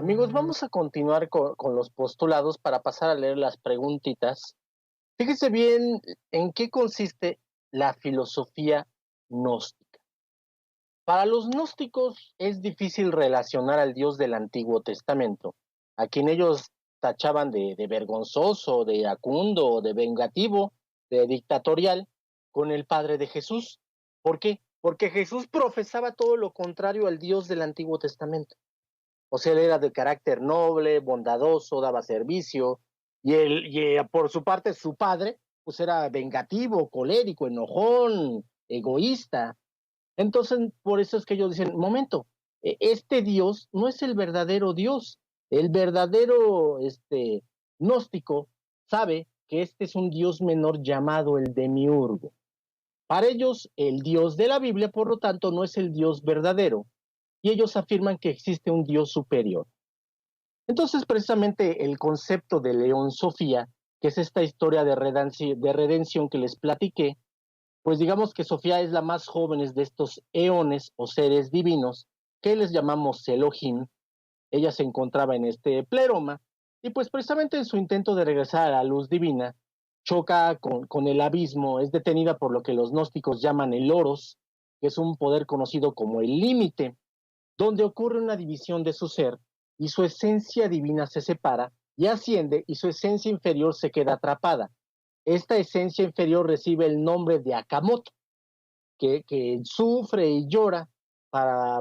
Amigos, vamos a continuar con los postulados para pasar a leer las preguntitas. Fíjese bien en qué consiste la filosofía gnóstica. Para los gnósticos es difícil relacionar al Dios del Antiguo Testamento, a quien ellos tachaban de vergonzoso, de iracundo, de vengativo, de dictatorial, con el Padre de Jesús. ¿Por qué? Porque Jesús profesaba todo lo contrario al Dios del Antiguo Testamento. O sea, él era de carácter noble, bondadoso, daba servicio, por su parte, su padre, pues era vengativo, colérico, enojón, egoísta. Entonces, por eso es que ellos dicen, momento, este Dios no es el verdadero Dios. El verdadero gnóstico sabe que este es un Dios menor llamado el demiurgo. Para ellos, el Dios de la Biblia, por lo tanto, no es el Dios verdadero, y ellos afirman que existe un Dios superior. Entonces, precisamente el concepto de León Sofía, que es esta historia de redención que les platiqué, pues digamos que Sofía es la más joven de estos eones o seres divinos, que les llamamos Elohim. Ella se encontraba en este pleroma, y pues precisamente en su intento de regresar a la luz divina, choca con el abismo, es detenida por lo que los gnósticos llaman el Oros, que es un poder conocido como el límite, donde ocurre una división de su ser y su esencia divina se separa y asciende y su esencia inferior se queda atrapada. Esta esencia inferior recibe el nombre de Akamot, que sufre y llora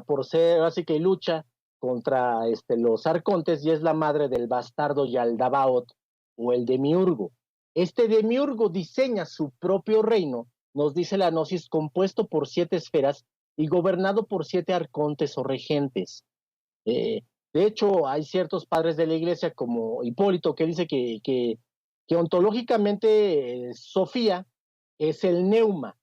por ser, así que lucha contra los arcontes y es la madre del bastardo Yaldabaoth o el demiurgo. Este demiurgo diseña su propio reino, nos dice la Gnosis, compuesto por 7 esferas y gobernado por 7 arcontes o regentes. De hecho, hay ciertos padres de la iglesia como Hipólito que dice que ontológicamente Sofía es el neuma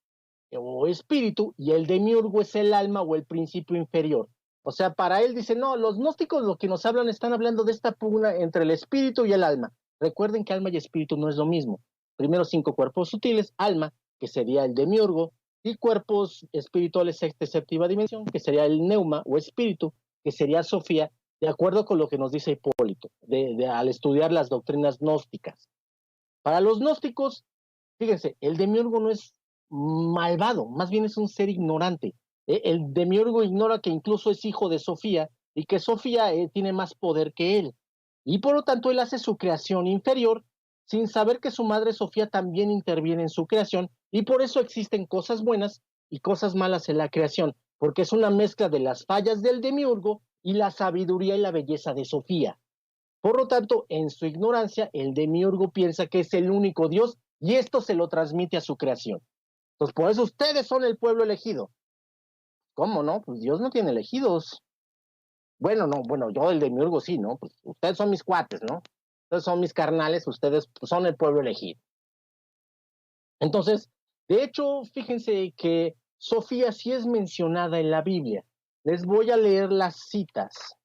o espíritu y el demiurgo es el alma o el principio inferior. O sea, para él dice, no, los gnósticos lo que nos hablan están hablando de esta pugna entre el espíritu y el alma. Recuerden que alma y espíritu no es lo mismo. Primero 5 cuerpos sutiles, alma, que sería el demiurgo, y cuerpos espirituales sexta y séptima dimensión, que sería el neuma o espíritu, que sería Sofía, de acuerdo con lo que nos dice Hipólito, al estudiar las doctrinas gnósticas. Para los gnósticos, fíjense, el demiurgo no es malvado, más bien es un ser ignorante. El demiurgo ignora que incluso es hijo de Sofía y que Sofía tiene más poder que él. Y por lo tanto él hace su creación inferior sin saber que su madre Sofía también interviene en su creación y por eso existen cosas buenas y cosas malas en la creación, porque es una mezcla de las fallas del demiurgo y la sabiduría y la belleza de Sofía. Por lo tanto, en su ignorancia, el demiurgo piensa que es el único Dios y esto se lo transmite a su creación. Entonces, por eso ustedes son el pueblo elegido. ¿Cómo no? Pues Dios no tiene elegidos. Bueno, no, bueno, yo el demiurgo sí, ¿no? Pues ustedes son mis cuates, ¿no? Ustedes son mis carnales, ustedes pues, son el pueblo elegido. Entonces, de hecho, fíjense que Sofía sí es mencionada en la Biblia. Les voy a leer las citas.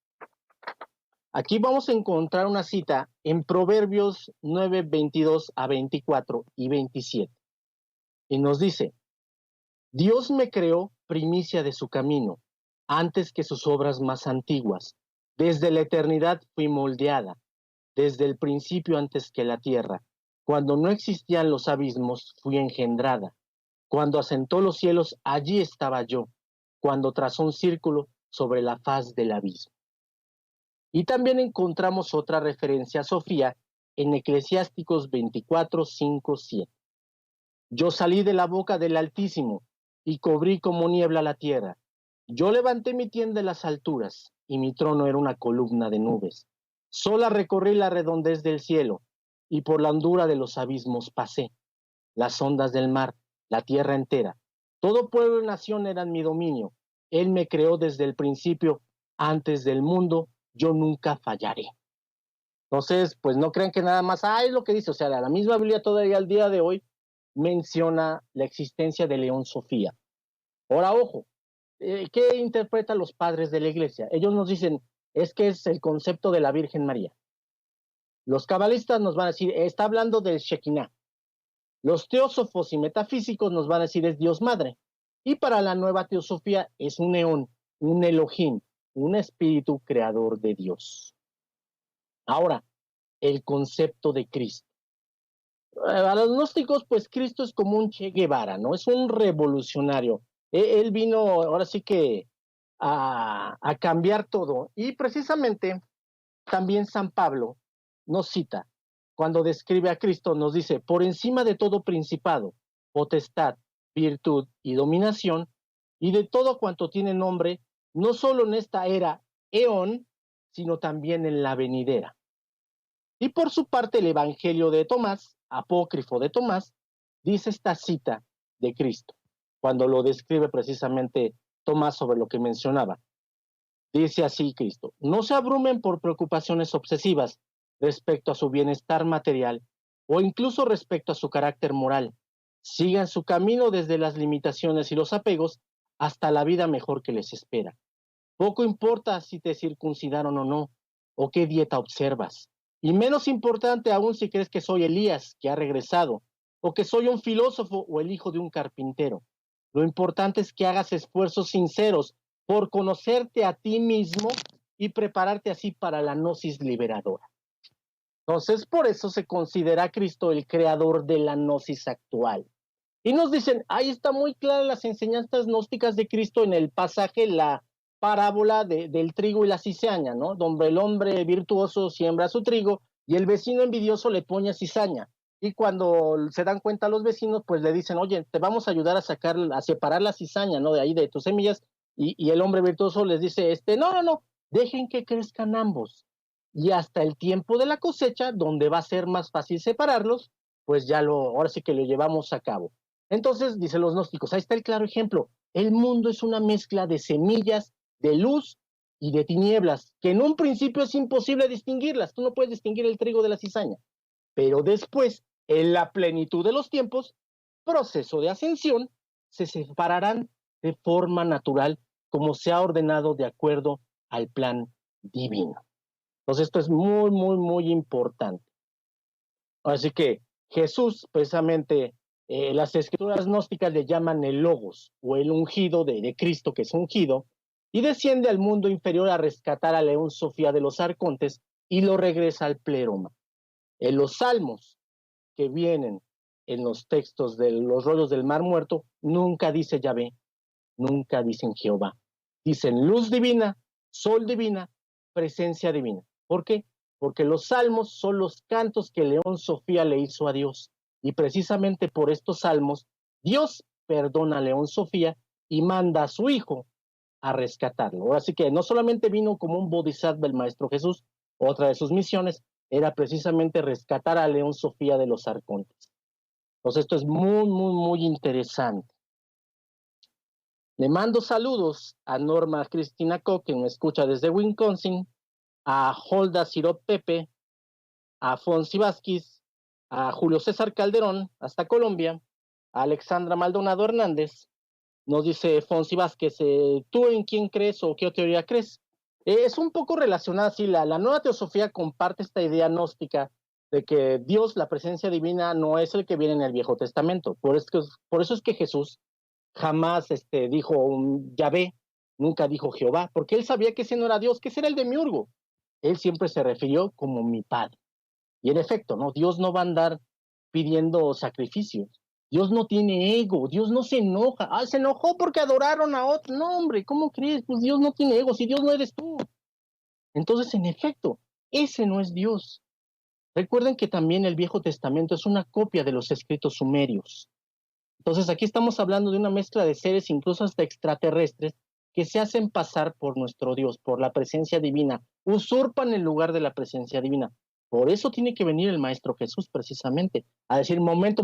Aquí vamos a encontrar una cita en Proverbios 9, 22 a 24 y 27. Y nos dice, Dios me creó primicia de su camino, antes que sus obras más antiguas. Desde la eternidad fui moldeada, desde el principio antes que la tierra. Cuando no existían los abismos, fui engendrada. Cuando asentó los cielos, allí estaba yo. Cuando trazó un círculo sobre la faz del abismo. Y también encontramos otra referencia a Sofía en Eclesiásticos 24, 5, 7. Yo salí de la boca del Altísimo y cubrí como niebla la tierra. Yo levanté mi tienda en las alturas y mi trono era una columna de nubes. Sola recorrí la redondez del cielo y por la hondura de los abismos pasé. Las ondas del mar, la tierra entera. Todo pueblo y nación eran mi dominio. Él me creó desde el principio, antes del mundo. Yo nunca fallaré. Entonces, pues no crean que nada más, es lo que dice, o sea, la misma Biblia todavía al día de hoy menciona la existencia de León Sofía. Ahora, ojo, ¿qué interpretan los padres de la iglesia? Ellos nos dicen, es que es el concepto de la Virgen María. Los cabalistas nos van a decir, está hablando del Shekinah. Los teósofos y metafísicos nos van a decir, es Dios Madre. Y para la nueva teosofía es un eón, un Elohim, un espíritu creador de Dios. Ahora, el concepto de Cristo. A los gnósticos, pues Cristo es como un Che Guevara, ¿no? Es un revolucionario. Él vino ahora sí que a cambiar todo. Y precisamente también San Pablo nos cita, cuando describe a Cristo, nos dice, por encima de todo principado, potestad, virtud y dominación, y de todo cuanto tiene nombre, no solo en esta era eón, sino también en la venidera. Y por su parte, el Evangelio de Tomás, apócrifo de Tomás, dice esta cita de Cristo, cuando lo describe precisamente Tomás sobre lo que mencionaba. Dice así Cristo, no se abrumen por preocupaciones obsesivas respecto a su bienestar material o incluso respecto a su carácter moral. Sigan su camino desde las limitaciones y los apegos hasta la vida mejor que les espera. Poco importa si te circuncidaron o no, o qué dieta observas. Y menos importante aún si crees que soy Elías, que ha regresado, o que soy un filósofo o el hijo de un carpintero. Lo importante es que hagas esfuerzos sinceros por conocerte a ti mismo y prepararte así para la gnosis liberadora. Entonces, por eso se considera a Cristo el creador de la gnosis actual. Y nos dicen, ahí está muy clara las enseñanzas gnósticas de Cristo en el pasaje, la parábola del trigo y la cizaña, ¿no? Donde el hombre virtuoso siembra su trigo y el vecino envidioso le pone cizaña. Y cuando se dan cuenta los vecinos, pues le dicen, oye, te vamos a ayudar a separar la cizaña, ¿no? De ahí, de tus semillas. Y el hombre virtuoso les dice, no, dejen que crezcan ambos. Y hasta el tiempo de la cosecha, donde va a ser más fácil separarlos, pues ahora sí que lo llevamos a cabo. Entonces, dicen los gnósticos, ahí está el claro ejemplo. El mundo es una mezcla de semillas, de luz y de tinieblas, que en un principio es imposible distinguirlas. Tú no puedes distinguir el trigo de la cizaña. Pero después, en la plenitud de los tiempos, proceso de ascensión, se separarán de forma natural, como se ha ordenado de acuerdo al plan divino. Entonces, esto es muy, muy, muy importante. Así que Jesús, precisamente, las escrituras gnósticas le llaman el Logos o el ungido de Cristo, que es ungido, y desciende al mundo inferior a rescatar a León Sofía de los arcontes y lo regresa al pleroma. En los salmos que vienen en los textos de los rollos del Mar Muerto, nunca dice Yahvé, nunca dicen Jehová. Dicen luz divina, sol divina, presencia divina. ¿Por qué? Porque los salmos son los cantos que León Sofía le hizo a Dios. Y precisamente por estos salmos, Dios perdona a León Sofía y manda a su hijo a rescatarlo. Así que no solamente vino como un bodhisattva el Maestro Jesús, otra de sus misiones era precisamente rescatar a León Sofía de los arcontes. Entonces esto es muy, muy, muy interesante. Le mando saludos a Norma Cristina Koch, que me escucha desde Wisconsin, a Holda Sirot Pepe, a Fonsi Vázquez, a Julio César Calderón, hasta Colombia, a Alexandra Maldonado Hernández. Nos dice Fonsi Vázquez, ¿tú en quién crees o qué teoría crees? Es un poco relacionada, sí, la nueva teosofía comparte esta idea gnóstica de que Dios, la presencia divina, no es el que viene en el Viejo Testamento. Por eso es que Jesús jamás dijo un Yahvé, nunca dijo Jehová, porque él sabía que ese no era Dios, que ese era el demiurgo. Él siempre se refirió como mi padre. Y en efecto, ¿no? Dios no va a andar pidiendo sacrificios. Dios no tiene ego, Dios no se enoja. Ah, se enojó porque adoraron a otro. No, hombre, ¿cómo crees? Pues Dios no tiene ego, si Dios no eres tú. Entonces, en efecto, ese no es Dios. Recuerden que también el Viejo Testamento es una copia de los escritos sumerios. Entonces aquí estamos hablando de una mezcla de seres, incluso hasta extraterrestres, que se hacen pasar por nuestro Dios, por la presencia divina, usurpan el lugar de la presencia divina. Por eso tiene que venir el Maestro Jesús precisamente, a decir, momento,